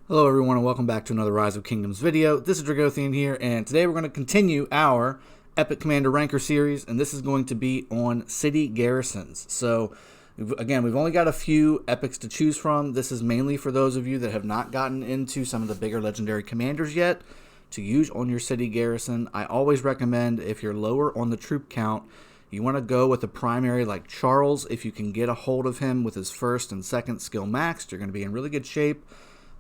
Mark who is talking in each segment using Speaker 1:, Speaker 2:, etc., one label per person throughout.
Speaker 1: Hello everyone and welcome back to another Rise of Kingdoms video. This is Dragothien here, and today we're going to continue our Epic Commander Ranker series, and this is going to be on city garrisons. So, again, we've only got a few epics to choose from. This is mainly for those of you that have not gotten into some of the bigger legendary commanders yet to use on your city garrison. I always recommend, if you're lower on the troop count, you want to go with a primary like Charles. If you can get a hold of him with his first and second skill maxed, you're going to be in really good shape.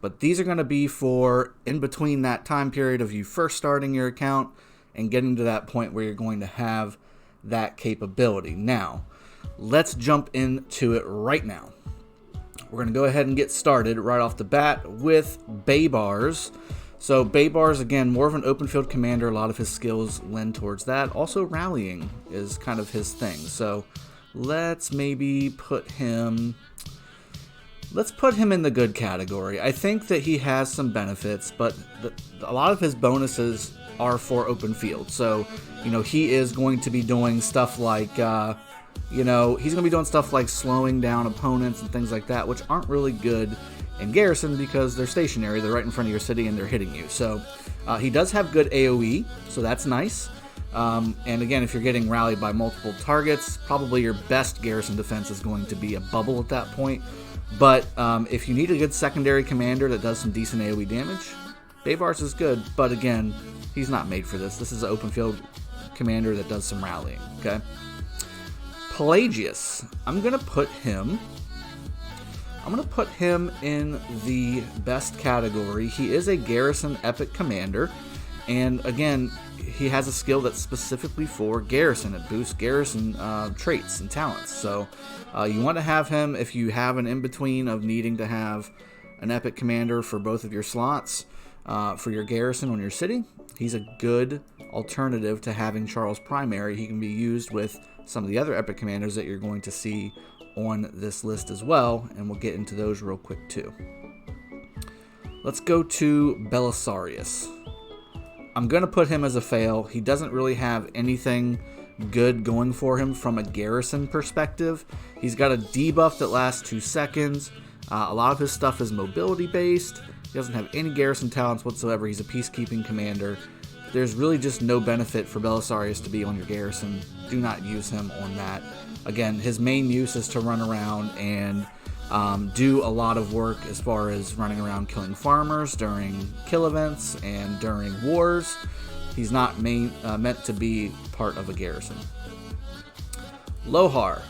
Speaker 1: But these are going to be for in between that time period of you first starting your account and getting to that point where you're going to have that capability. Now, let's jump into it right now. We're going to go ahead and get started right off the bat with Bayvars. So Bayvars, again, more of an open field commander. A lot of his skills lend towards that. Also, rallying is kind of his thing. So let's maybe put him... Let's put him in the good category. I think that he has some benefits, but a lot of his bonuses are for open field. So, he is going to be doing stuff like, he's going to be doing stuff like slowing down opponents and things like that, which aren't really good in Garrison because they're stationary. They're right in front of your city and they're hitting you. So, he does have good AoE, so that's nice. And again, if you're getting rallied by multiple targets, probably your best Garrison defense is going to be a bubble at that point. But if you need a good secondary commander that does some decent AoE damage, Bayvars is good. But again, he's not made for this. This is an open field commander that does some rallying. Okay. Pelagius, I'm gonna put him in the best category. He is a Garrison epic commander, and again, he has a skill that's specifically for Garrison. It boosts Garrison traits and talents. So you want to have him if you have an in-between of needing to have an epic commander for both of your slots for your Garrison on your city. He's a good alternative to having Charles Primary. He can be used with some of the other epic commanders that you're going to see on this list as well, and we'll get into those real quick too. Let's go to Belisarius. I'm going to put him as a fail. He doesn't really have anything good going for him from a Garrison perspective. He's got a debuff that lasts 2 seconds. A lot of his stuff is mobility based. He doesn't have any Garrison talents whatsoever. He's a peacekeeping commander. There's really just no benefit for Belisarius to be on your Garrison. Do not use him on that. Again, his main use is to run around and do a lot of work as far as running around killing farmers during kill events and during wars. He's not meant to be part of a Garrison. Lohar,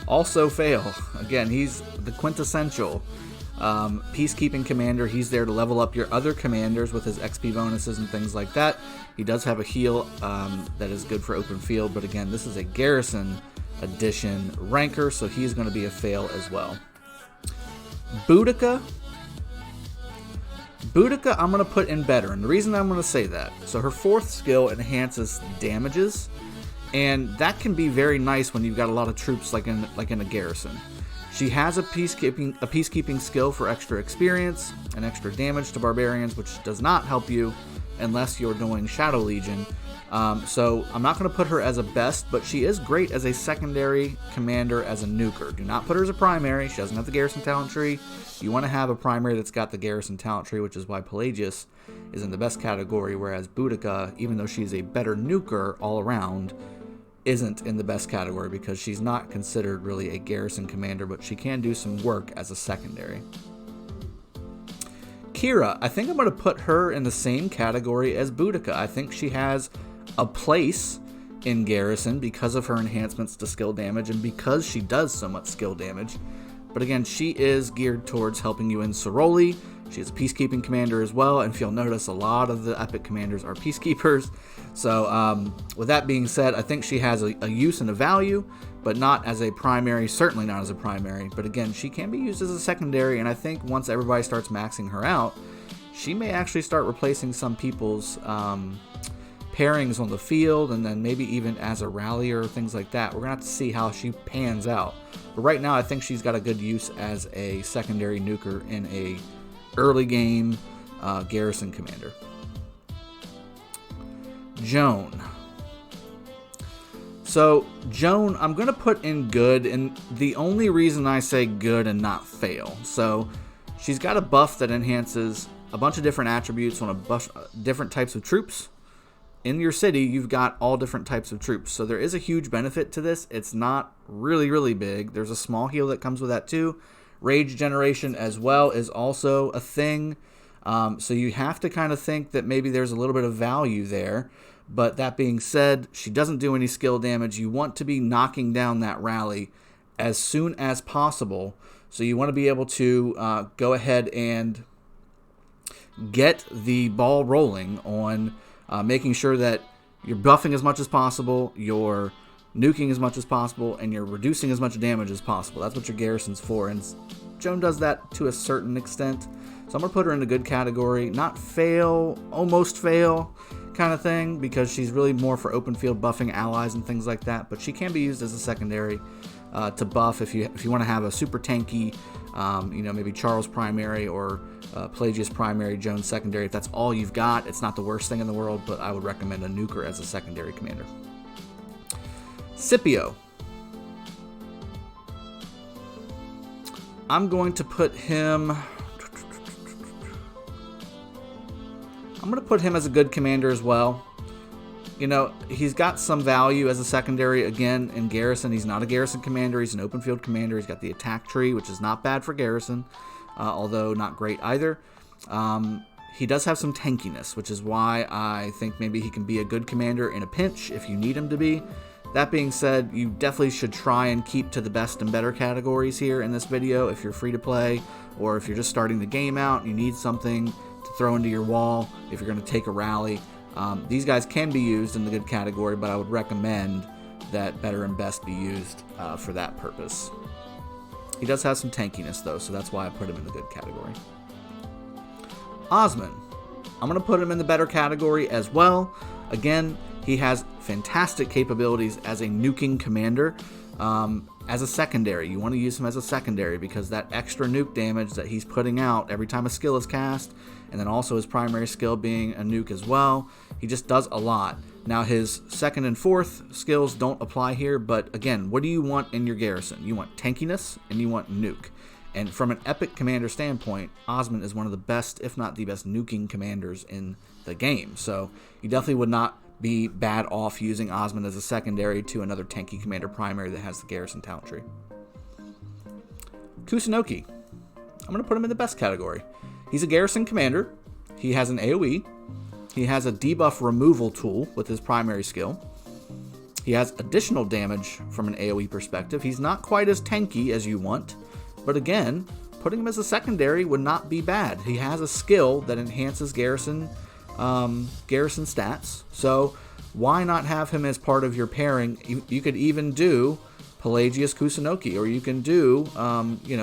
Speaker 1: also fail. Again, he's the quintessential peacekeeping commander. He's there to level up your other commanders with his XP bonuses and things like that. He does have a heal that is good for open field, but again, this is a Garrison edition ranker, so he's going to be a fail as well. Boudicca, I'm going to put in better, and the reason I'm going to say that, so her 4th skill enhances damages, and that can be very nice when you've got a lot of troops like in a Garrison. She has a peacekeeping skill for extra experience and extra damage to barbarians, which does not help you unless you're doing Shadow Legion. So I'm not going to put her as a best, but she is great as a secondary commander as a nuker. Do not put her as a primary. She doesn't have the Garrison talent tree. You want to have a primary that's got the Garrison talent tree, which is why Pelagius is in the best category, whereas Boudicca, even though she's a better nuker all around, isn't in the best category because she's not considered really a Garrison commander, but she can do some work as a secondary. Kira, I think I'm going to put her in the same category as Boudicca. I think she has a place in Garrison because of her enhancements to skill damage and because she does so much skill damage. But again, she is geared towards helping you in Soroli. She is a peacekeeping commander as well, and if you'll notice, a lot of the epic commanders are peacekeepers. So with that being said, I think she has a use and a value, but not as a primary, certainly not as a primary. But again, she can be used as a secondary, and I think once everybody starts maxing her out, she may actually start replacing some people's pairings on the field, and then maybe even as a rallier, things like that. We're going to have to see how she pans out. But right now, I think she's got a good use as a secondary nuker in a early game Garrison commander. Joan. So, Joan, I'm going to put in good, and the only reason I say good and not fail. So, she's got a buff that enhances a bunch of different attributes on different types of troops. In your city, you've got all different types of troops. So there is a huge benefit to this. It's not really, really big. There's a small heal that comes with that too. Rage generation as well is also a thing. So you have to kind of think that maybe there's a little bit of value there. But that being said, she doesn't do any skill damage. You want to be knocking down that rally as soon as possible. So you want to be able to go ahead and get the ball rolling on making sure that you're buffing as much as possible, you're nuking as much as possible, and you're reducing as much damage as possible. That's what your Garrison's for, and Joan does that to a certain extent. So I'm going to put her in a good category. Not fail, almost fail kind of thing, because she's really more for open field buffing allies and things like that, but she can be used as a secondary to buff if you want to have a super tanky, maybe Charles primary or Pelagius primary, Joan secondary. If that's all you've got, it's not the worst thing in the world, but I would recommend a nuker as a secondary commander. Scipio. I'm going to put him... I'm going to put him as a good commander as well. You know, he's got some value as a secondary. Again, in Garrison, he's not a Garrison commander. He's an open field commander. He's got the attack tree, which is not bad for Garrison, although not great either. He does have some tankiness, which is why I think maybe he can be a good commander in a pinch if you need him to be. That being said, you definitely should try and keep to the best and better categories here in this video if you're free to play, or if you're just starting the game out and you need something to throw into your wall if you're going to take a rally. These guys can be used in the good category, but I would recommend that better and best be used for that purpose. He does have some tankiness though, so that's why I put him in the good category. Ostman. I'm going to put him in the better category as well. Again, he has fantastic capabilities as a nuking commander. As a secondary, you want to use him as a secondary because that extra nuke damage that he's putting out every time a skill is cast, and then also his primary skill being a nuke as well, he just does a lot. Now his second and fourth skills don't apply here, but again, what do you want in your Garrison? You want tankiness and you want nuke. And from an epic commander standpoint, Ostman is one of the best, if not the best, nuking commanders in the game. So you definitely would not be bad off using Ostman as a secondary to another tanky commander primary that has the Garrison talent tree. Kusanoki. I'm going to put him in the best category. He's a Garrison commander. He has an AoE. He has a debuff removal tool with his primary skill. He has additional damage from an AoE perspective. He's not quite as tanky as you want, but again, putting him as a secondary would not be bad. He has a skill that enhances Garrison stats, so why not have him as part of your pairing? You could even do Pelagius Kusanoki, or you can do,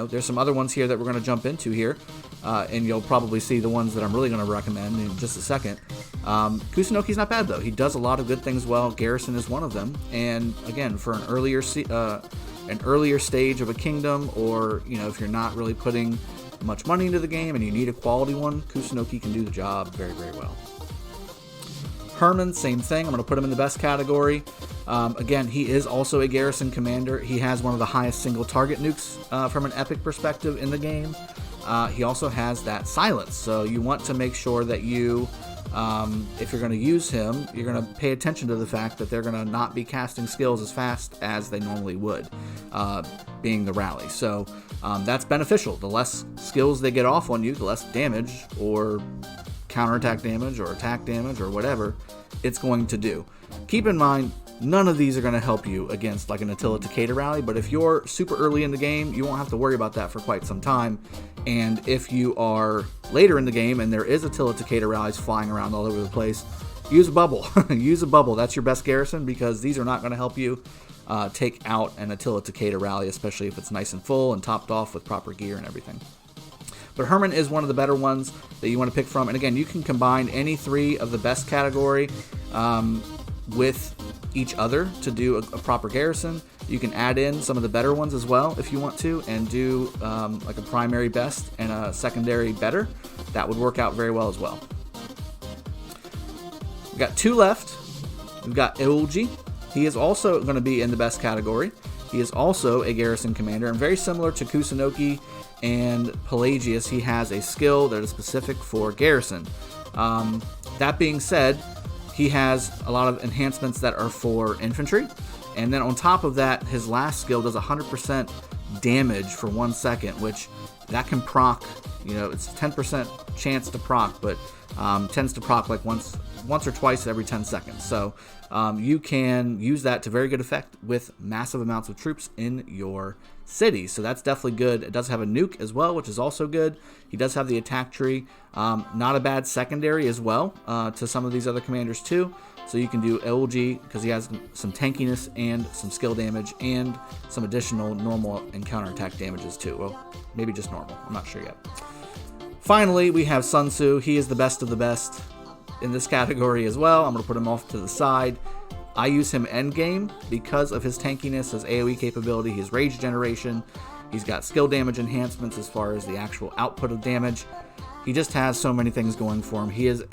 Speaker 1: there's some other ones here that we're going to jump into here, and you'll probably see the ones that I'm really going to recommend in just a second. Kusanoki's not bad though. He does a lot of good things well. Garrison is one of them, and again, for an earlier stage of a kingdom, or if you're not really putting much money into the game and you need a quality one, Kusanoki can do the job very, very well. Herman, same thing. I'm going to put him in the best category. Again, he is also a Garrison commander. He has one of the highest single target nukes from an epic perspective in the game. He also has that silence, so you want to make sure that you, if you're going to use him, you're going to pay attention to the fact that they're going to not be casting skills as fast as they normally would, being the rally. So that's beneficial. The less skills they get off on you, the less damage or counterattack damage or attack damage or whatever it's going to do. Keep in mind, none of these are going to help you against like an Attila Takeda rally, but if you're super early in the game, you won't have to worry about that for quite some time. And if you are later in the game and there is Attila Takeda rallies flying around all over the place, use a bubble. Use a bubble. That's your best Garrison, because these are not going to help you take out an Attila Takeda rally, especially if it's nice and full and topped off with proper gear and everything. But Herman is one of the better ones that you want to pick from. And again, you can combine any three of the best category with each other to do a proper Garrison. You can add in some of the better ones as well if you want to, and do like a primary best and a secondary better. That would work out very well as well. We've got two left. We've got Elgi. He is also going to be in the best category. He is also a garrison commander, and very similar to Kusanoki and Pelagius, he has a skill that is specific for garrison. That being said, he has a lot of enhancements that are for infantry, and then on top of that, his last skill does 100% damage for 1 second, which that can proc, it's 10% chance to proc, but tends to proc like once or twice every 10 seconds. So you can use that to very good effect with massive amounts of troops in your city. So that's definitely good. It does have a nuke as well, which is also good. He does have the attack tree. Not a bad secondary as well to some of these other commanders too. So you can do Elgi because he has some tankiness and some skill damage and some additional normal and counterattack damages too. Well, maybe just normal. I'm not sure yet. Finally, we have Sun Tzu. He is the best of the best in this category as well. I'm going to put him off to the side. I use him endgame because of his tankiness, his AoE capability, his rage generation. He's got skill damage enhancements as far as the actual output of damage. He just has so many things going for him. He is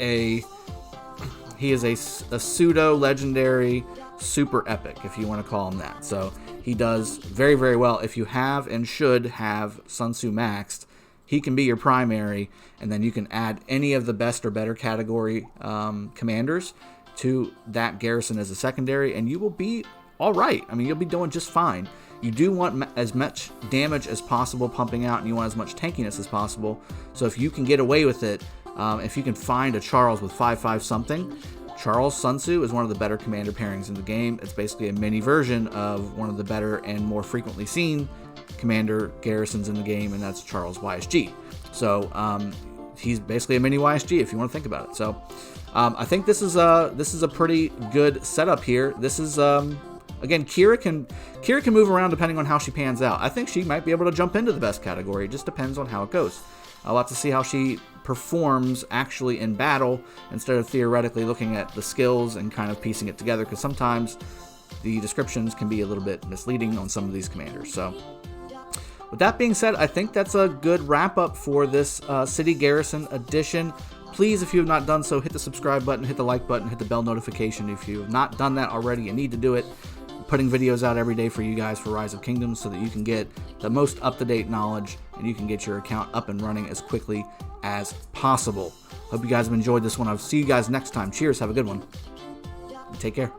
Speaker 1: a pseudo legendary super epic, if you want to call him that. So he does very, very well. If you have and should have Sun Tzu maxed, he can be your primary, and then you can add any of the best or better category commanders to that garrison as a secondary, and you will be all right. I mean, you'll be doing just fine. You do want as much damage as possible pumping out, and you want as much tankiness as possible. So if you can get away with it, if you can find a Charles with 5/5 something, Charles Sun Tzu is one of the better commander pairings in the game. It's basically a mini version of one of the better and more frequently seen commander garrisons in the game, and that's Charles YSG. So he's basically a mini YSG if you want to think about it. So I think this is a pretty good setup here. This is again, Kira can move around depending on how she pans out. I think she might be able to jump into the best category. It just depends on how it goes. I'll have to see how she performs actually in battle instead of theoretically looking at the skills and kind of piecing it together, because sometimes the descriptions can be a little bit misleading on some of these commanders. So with that being said, I think that's a good wrap up for this City Garrison edition. Please, if you have not done so, hit the subscribe button, hit the like button, hit the bell notification. If you have not done that already, you need to do it. I'm putting videos out every day for you guys for Rise of Kingdoms so that you can get the most up-to-date knowledge and you can get your account up and running as quickly as possible. Hope you guys have enjoyed this one. I'll see you guys next time. Cheers. Have a good one. Take care.